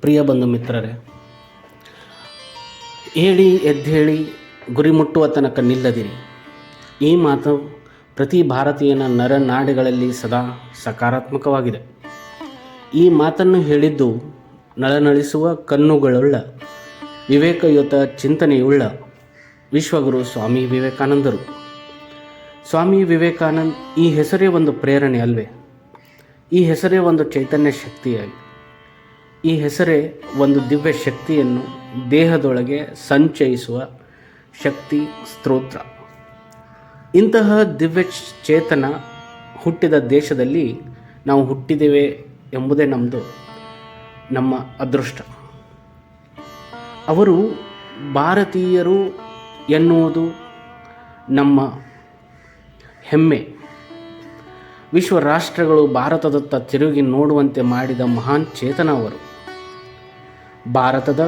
ಪ್ರಿಯ ಬಂಧು ಮಿತ್ರರೇ, ಹೇಳಿ ಎದ್ದೇಳಿ ಗುರಿ ಮುಟ್ಟುವ ತನಕ ನಿಲ್ಲದಿರಿ. ಈ ಮಾತು ಪ್ರತಿ ಭಾರತೀಯನ ನರನಾಡಿಗಳಲ್ಲಿ ಸದಾ ಸಕಾರಾತ್ಮಕವಾಗಿದೆ. ಈ ಮಾತನ್ನು ಹೇಳಿದ್ದು ನಳನಳಿಸುವ ಕಣ್ಣುಗಳುಳ್ಳ ವಿವೇಕಯುತ ಚಿಂತನೆಯುಳ್ಳ ವಿಶ್ವಗುರು ಸ್ವಾಮಿ ವಿವೇಕಾನಂದರು. ಸ್ವಾಮಿ ವಿವೇಕಾನಂದ್ ಈ ಹೆಸರೇ ಒಂದು ಪ್ರೇರಣೆ ಅಲ್ವೇ? ಈ ಹೆಸರೇ ಒಂದು ಚೈತನ್ಯ ಶಕ್ತಿಯಾಗಿ, ಈ ಹೆಸರೇ ಒಂದು ದಿವ್ಯ ಶಕ್ತಿಯನ್ನು ದೇಹದೊಳಗೆ ಸಂಚಯಿಸುವ ಶಕ್ತಿ ಸ್ತೋತ್ರ. ಇಂತಹ ದಿವ್ಯ ಚೇತನ ಹುಟ್ಟಿದ ದೇಶದಲ್ಲಿ ನಾವು ಹುಟ್ಟಿದ್ದೇವೆ ಎಂಬುದೇ ನಮ್ಮ ಅದೃಷ್ಟ. ಅವರು ಭಾರತೀಯರು ಎನ್ನುವುದು ನಮ್ಮ ಹೆಮ್ಮೆ. ವಿಶ್ವ ರಾಷ್ಟ್ರಗಳು ಭಾರತದತ್ತ ತಿರುಗಿ ನೋಡುವಂತೆ ಮಾಡಿದ ಮಹಾನ್ ಚೇತನ ಅವರು. ಭಾರತದ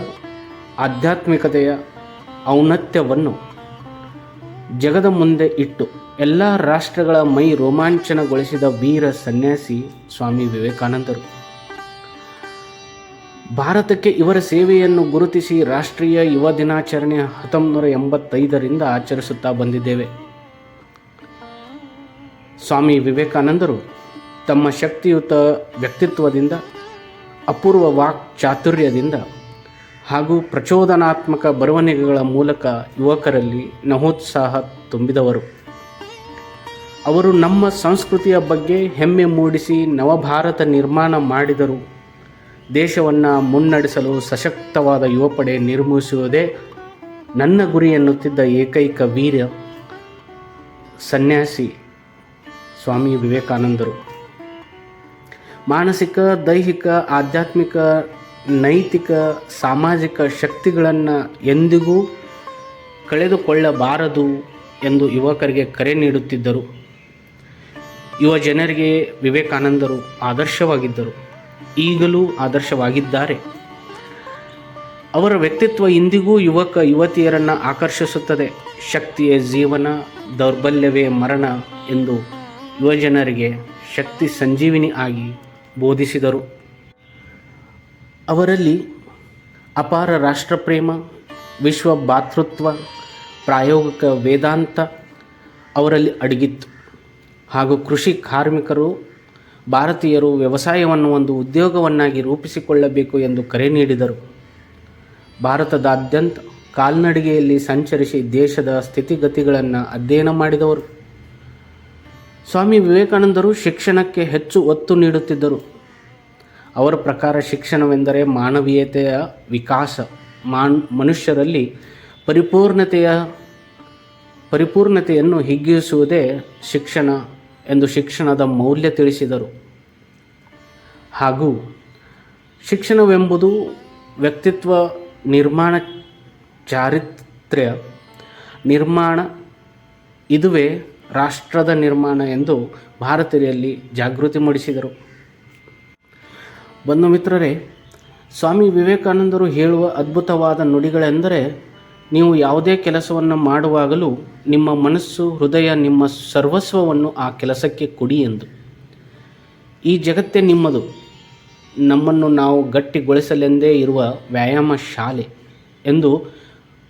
ಆಧ್ಯಾತ್ಮಿಕತೆಯ ಔನ್ನತ್ಯವನ್ನು ಜಗದ ಮುಂದೆ ಇಟ್ಟು ಎಲ್ಲ ರಾಷ್ಟ್ರಗಳ ಮೈ ರೋಮಾಂಚನಗೊಳಿಸಿದ ವೀರ ಸನ್ಯಾಸಿ ಸ್ವಾಮಿ ವಿವೇಕಾನಂದರು. ಭಾರತಕ್ಕೆ ಇವರ ಸೇವೆಯನ್ನು ಗುರುತಿಸಿ ರಾಷ್ಟ್ರೀಯ ಯುವ ದಿನಾಚರಣೆ 1985ರಿಂದ ಆಚರಿಸುತ್ತಾ ಬಂದಿದ್ದೇವೆ. ಸ್ವಾಮಿ ವಿವೇಕಾನಂದರು ತಮ್ಮ ಶಕ್ತಿಯುತ ವ್ಯಕ್ತಿತ್ವದಿಂದ, ಅಪೂರ್ವ ವಾಕ್ ಚಾತುರ್ಯದಿಂದ ಹಾಗೂ ಪ್ರಚೋದನಾತ್ಮಕ ಬರವಣಿಗೆಗಳ ಮೂಲಕ ಯುವಕರಲ್ಲಿ ನವೋತ್ಸಾಹ ತುಂಬಿದವರು. ಅವರು ನಮ್ಮ ಸಂಸ್ಕೃತಿಯ ಬಗ್ಗೆ ಹೆಮ್ಮೆ ಮೂಡಿಸಿ ನವಭಾರತ ನಿರ್ಮಾಣ ಮಾಡಿದರು. ದೇಶವನ್ನು ಮುನ್ನಡೆಸಲು ಸಶಕ್ತವಾದ ಯುವಪಡೆ ನಿರ್ಮಿಸುವುದೇ ನನ್ನ ಗುರಿ ಎನ್ನುತ್ತಿದ್ದ ಏಕೈಕ ವೀರ ಸನ್ಯಾಸಿ ಸ್ವಾಮಿ ವಿವೇಕಾನಂದರು. ಮಾನಸಿಕ, ದೈಹಿಕ, ಆಧ್ಯಾತ್ಮಿಕ, ನೈತಿಕ, ಸಾಮಾಜಿಕ ಶಕ್ತಿಗಳನ್ನು ಎಂದಿಗೂ ಕಳೆದುಕೊಳ್ಳಬಾರದು ಎಂದು ಯುವಕರಿಗೆ ಕರೆ ನೀಡುತ್ತಿದ್ದರು. ಯುವ ಜನರಿಗೆ ವಿವೇಕಾನಂದರು ಆದರ್ಶವಾಗಿದ್ದರು, ಈಗಲೂ ಆದರ್ಶವಾಗಿದ್ದಾರೆ. ಅವರ ವ್ಯಕ್ತಿತ್ವ ಇಂದಿಗೂ ಯುವಕ ಯುವತಿಯರನ್ನು ಆಕರ್ಷಿಸುತ್ತದೆ. ಶಕ್ತಿಯೇ ಜೀವನ, ದೌರ್ಬಲ್ಯವೇ ಮರಣ ಎಂದು ಯುವಜನರಿಗೆ ಶಕ್ತಿ ಸಂಜೀವಿನಿ ಆಗಿ ಬೋಧಿಸಿದರು. ಅವರಲ್ಲಿ ಅಪಾರ ರಾಷ್ಟ್ರಪ್ರೇಮ, ವಿಶ್ವ ಭಾತೃತ್ವ, ಪ್ರಾಯೋಗಿಕ ವೇದಾಂತ ಅವರಲ್ಲಿ ಅಡಗಿತ್ತು. ಹಾಗೂ ಕೃಷಿ ಕಾರ್ಮಿಕರು, ಭಾರತೀಯರು ವ್ಯವಸಾಯವನ್ನು ಒಂದು ಉದ್ಯೋಗವನ್ನಾಗಿ ರೂಪಿಸಿಕೊಳ್ಳಬೇಕು ಎಂದು ಕರೆ ನೀಡಿದರು. ಭಾರತದಾದ್ಯಂತ ಕಾಲ್ನಡಿಗೆಯಲ್ಲಿ ಸಂಚರಿಸಿ ದೇಶದ ಸ್ಥಿತಿಗತಿಗಳನ್ನು ಅಧ್ಯಯನ ಮಾಡಿದವರು. ಸ್ವಾಮಿ ವಿವೇಕಾನಂದರು ಶಿಕ್ಷಣಕ್ಕೆ ಹೆಚ್ಚು ಒತ್ತು ನೀಡುತ್ತಿದ್ದರು. ಅವರ ಪ್ರಕಾರ ಶಿಕ್ಷಣವೆಂದರೆ ಮಾನವೀಯತೆಯ ವಿಕಾಸ, ಮನುಷ್ಯರಲ್ಲಿ ಪರಿಪೂರ್ಣತೆಯನ್ನು ಹಿಗ್ಗಿಸುವುದೇ ಶಿಕ್ಷಣ ಎಂದು ಶಿಕ್ಷಣದ ಮೌಲ್ಯ ತಿಳಿಸಿದರು. ಹಾಗೂ ಶಿಕ್ಷಣವೆಂಬುದು ವ್ಯಕ್ತಿತ್ವ ನಿರ್ಮಾಣ, ಚಾರಿತ್ರ್ಯ ನಿರ್ಮಾಣ, ಇದುವೇ ರಾಷ್ಟ್ರದ ನಿರ್ಮಾಣ ಎಂದು ಭಾರತೀಯರಲ್ಲಿ ಜಾಗೃತಿ ಮೂಡಿಸಿದರು. ಬಂಧು ಮಿತ್ರರೇ, ಸ್ವಾಮಿ ವಿವೇಕಾನಂದರು ಹೇಳುವ ಅದ್ಭುತವಾದ ನುಡಿಗಳೆಂದರೆ, ನೀವು ಯಾವುದೇ ಕೆಲಸವನ್ನು ಮಾಡುವಾಗಲೂ ನಿಮ್ಮ ಮನಸ್ಸು, ಹೃದಯ, ನಿಮ್ಮ ಸರ್ವಸ್ವವನ್ನು ಆ ಕೆಲಸಕ್ಕೆ ಕೊಡಿ ಎಂದು. ಈ ಜಗತ್ತೇ ನಿಮ್ಮದು, ನಮ್ಮನ್ನು ನಾವು ಗಟ್ಟಿಗೊಳಿಸಲೆಂದೇ ಇರುವ ವ್ಯಾಯಾಮ ಶಾಲೆ ಎಂದು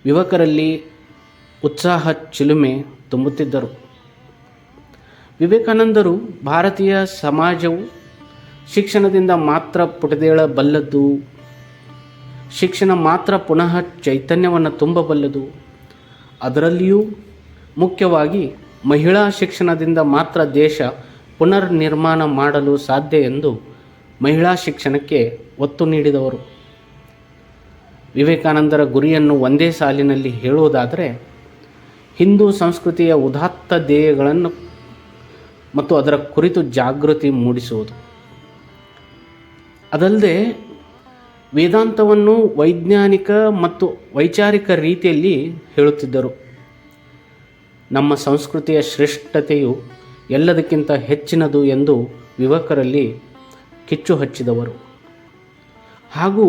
ಯುವಕರಲ್ಲಿ ಉತ್ಸಾಹ ಚಿಲುಮೆ ತುಂಬುತ್ತಿದ್ದರು. ವಿವೇಕಾನಂದರು ಭಾರತೀಯ ಸಮಾಜವು ಶಿಕ್ಷಣದಿಂದ ಮಾತ್ರ ಪುಟಿದೇಳಬಲ್ಲದು, ಶಿಕ್ಷಣ ಮಾತ್ರ ಪುನಃ ಚೈತನ್ಯವನ್ನು ತುಂಬಬಲ್ಲದು, ಅದರಲ್ಲಿಯೂ ಮುಖ್ಯವಾಗಿ ಮಹಿಳಾ ಶಿಕ್ಷಣದಿಂದ ಮಾತ್ರ ದೇಶ ಪುನರ್ ನಿರ್ಮಾಣ ಮಾಡಲು ಸಾಧ್ಯ ಎಂದು ಮಹಿಳಾ ಶಿಕ್ಷಣಕ್ಕೆ ಒತ್ತು ನೀಡಿದವರು. ವಿವೇಕಾನಂದರ ಗುರಿಯನ್ನು ಒಂದೇ ಸಾಲಿನಲ್ಲಿ ಹೇಳುವುದಾದರೆ, ಹಿಂದೂ ಸಂಸ್ಕೃತಿಯ ಉದಾತ್ತ ಧ್ಯೇಯಗಳನ್ನು ಮತ್ತು ಅದರ ಕುರಿತು ಜಾಗೃತಿ ಮೂಡಿಸುವುದು. ಅದಲ್ಲದೆ ವೇದಾಂತವನ್ನು ವೈಜ್ಞಾನಿಕ ಮತ್ತು ವೈಚಾರಿಕ ರೀತಿಯಲ್ಲಿ ಹೇಳುತ್ತಿದ್ದರು. ನಮ್ಮ ಸಂಸ್ಕೃತಿಯ ಶ್ರೇಷ್ಠತೆಯು ಎಲ್ಲದಕ್ಕಿಂತ ಹೆಚ್ಚಿನದು ಎಂದು ಯುವಕರಲ್ಲಿ ಕಿಚ್ಚು ಹಚ್ಚಿದವರು. ಹಾಗೂ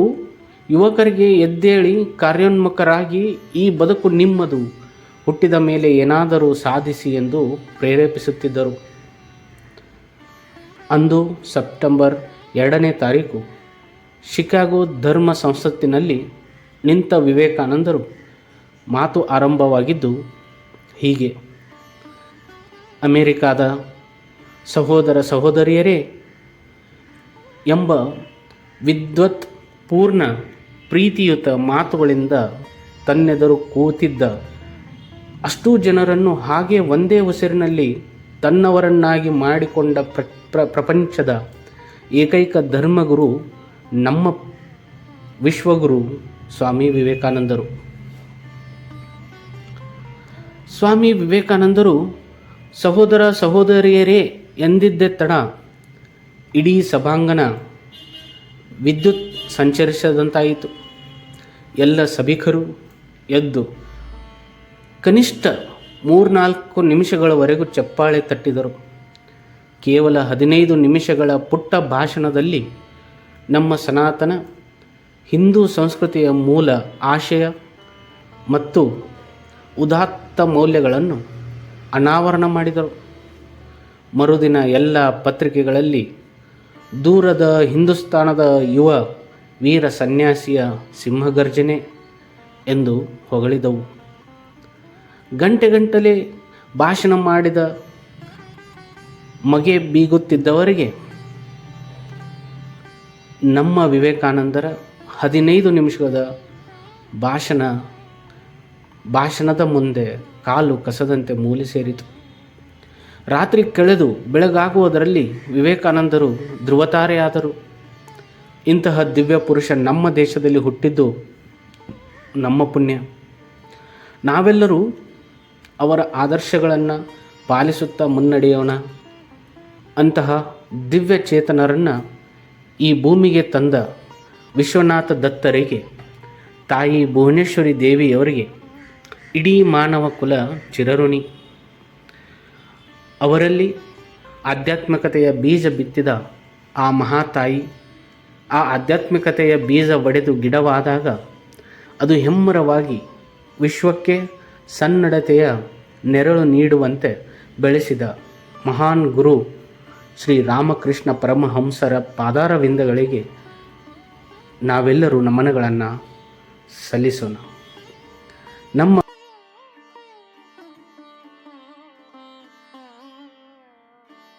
ಯುವಕರಿಗೆ ಎದ್ದೇಳಿ ಕಾರ್ಯೋನ್ಮುಖರಾಗಿ ಈ ಬದುಕು ನಿಮ್ಮದು, ಹುಟ್ಟಿದ ಮೇಲೆ ಏನಾದರೂ ಸಾಧಿಸಿ ಎಂದು ಪ್ರೇರೇಪಿಸುತ್ತಿದ್ದರು. ಅಂದು ಸೆಪ್ಟೆಂಬರ್ 2ನೇ ತಾರೀಕು ಶಿಕಾಗೋ ಧರ್ಮ ಸಂಸತ್ತಿನಲ್ಲಿ ನಿಂತ ವಿವೇಕಾನಂದರು ಮಾತು ಆರಂಭವಾಗಿದ್ದು ಹೀಗೆ: ಅಮೆರಿಕಾದ ಸಹೋದರ ಸಹೋದರಿಯರೇ ಎಂಬ ವಿದ್ವತ್ ಪೂರ್ಣ ಪ್ರೀತಿಯುತ ಮಾತುಗಳಿಂದ ತನ್ನೆದುರು ಕೂತಿದ್ದ ಅಷ್ಟೂ ಜನರನ್ನು ಹಾಗೆ ಒಂದೇ ಉಸಿರಿನಲ್ಲಿ ತನ್ನವರನ್ನಾಗಿ ಮಾಡಿಕೊಂಡ ಪ್ರಪಂಚದ ಏಕೈಕ ಧರ್ಮಗುರು ನಮ್ಮ ವಿಶ್ವಗುರು ಸ್ವಾಮಿ ವಿವೇಕಾನಂದರು. ಸ್ವಾಮಿ ವಿವೇಕಾನಂದರು ಸಹೋದರ ಸಹೋದರಿಯರೇ ಎಂದಿದ್ದೇ ತಡ ಇಡೀ ಸಭಾಂಗಣ ವಿದ್ಯುತ್ ಸಂಚರಿಸದಂತಾಯಿತು. ಎಲ್ಲ ಸಭಿಕರು ಎದ್ದು ಕನಿಷ್ಠ 3-4 ನಿಮಿಷಗಳವರೆಗೂ ಚಪ್ಪಾಳೆ ತಟ್ಟಿದರು. ಕೇವಲ 15 ನಿಮಿಷಗಳ ಪುಟ್ಟ ಭಾಷಣದಲ್ಲಿ ನಮ್ಮ ಸನಾತನ ಹಿಂದೂ ಸಂಸ್ಕೃತಿಯ ಮೂಲ ಆಶಯ ಮತ್ತು ಉದಾತ್ತ ಮೌಲ್ಯಗಳನ್ನು ಅನಾವರಣ ಮಾಡಿದರು. ಮರುದಿನ ಎಲ್ಲ ಪತ್ರಿಕೆಗಳಲ್ಲಿ ದೂರದ ಹಿಂದೂಸ್ತಾನದ ಯುವ ವೀರ ಸನ್ಯಾಸಿಯ ಸಿಂಹಗರ್ಜನೆ ಎಂದು ಹೊಗಳಿದವು. ಗಂಟೆಗಟ್ಟಲೆ ಭಾಷಣ ಮಾಡಿದ ಮಗೆ ಬೀಗುತ್ತಿದ್ದವರಿಗೆ ನಮ್ಮ ವಿವೇಕಾನಂದರ 15 ನಿಮಿಷದ ಭಾಷಣದ ಮುಂದೆ ಕಾಲು ಕಸದಂತೆ ಮೂಲೆ ಸೇರಿತು. ರಾತ್ರಿ ಕಳೆದು ಬೆಳಗಾಗುವುದರಲ್ಲಿ ವಿವೇಕಾನಂದರು ಧ್ರುವತಾರೆಯಾದರು. ಇಂತಹ ದಿವ್ಯ ಪುರುಷ ನಮ್ಮ ದೇಶದಲ್ಲಿ ಹುಟ್ಟಿದ್ದು ನಮ್ಮ ಪುಣ್ಯ. ನಾವೆಲ್ಲರೂ ಅವರ ಆದರ್ಶಗಳನ್ನು ಪಾಲಿಸುತ್ತಾ ಮುನ್ನಡೆಯೋಣ. ಅಂತಹ ದಿವ್ಯ ಚೇತನರನ್ನು ಈ ಭೂಮಿಗೆ ತಂದ ವಿಶ್ವನಾಥ ದತ್ತರಿಗೆ, ತಾಯಿ ಭುವನೇಶ್ವರಿ ದೇವಿಯವರಿಗೆ ಇಡೀ ಮಾನವ ಕುಲ ಚಿರಋಣಿ. ಅವರಲ್ಲಿ ಆಧ್ಯಾತ್ಮಿಕತೆಯ ಬೀಜ ಬಿತ್ತಿದ ಆ ಮಹಾತಾಯಿ ಆ ಆಧ್ಯಾತ್ಮಿಕತೆಯ ಬೀಜ ಒಡೆದು ಗಿಡವಾದಾಗ ಅದು ಹೆಮ್ಮರವಾಗಿ ವಿಶ್ವಕ್ಕೆ ಸನ್ನಡತೆಯ ನೆರಳು ನೀಡುವಂತೆ ಬೆಳೆಸಿದ ಮಹಾನ್ ಗುರು ಶ್ರೀ ರಾಮಕೃಷ್ಣ ಪರಮಹಂಸರ ಪಾದಾರವಿಂದಗಳಿಗೆ ನಾವೆಲ್ಲರೂ ನಮನಗಳನ್ನು ಸಲ್ಲಿಸೋಣ. ನಮ್ಮ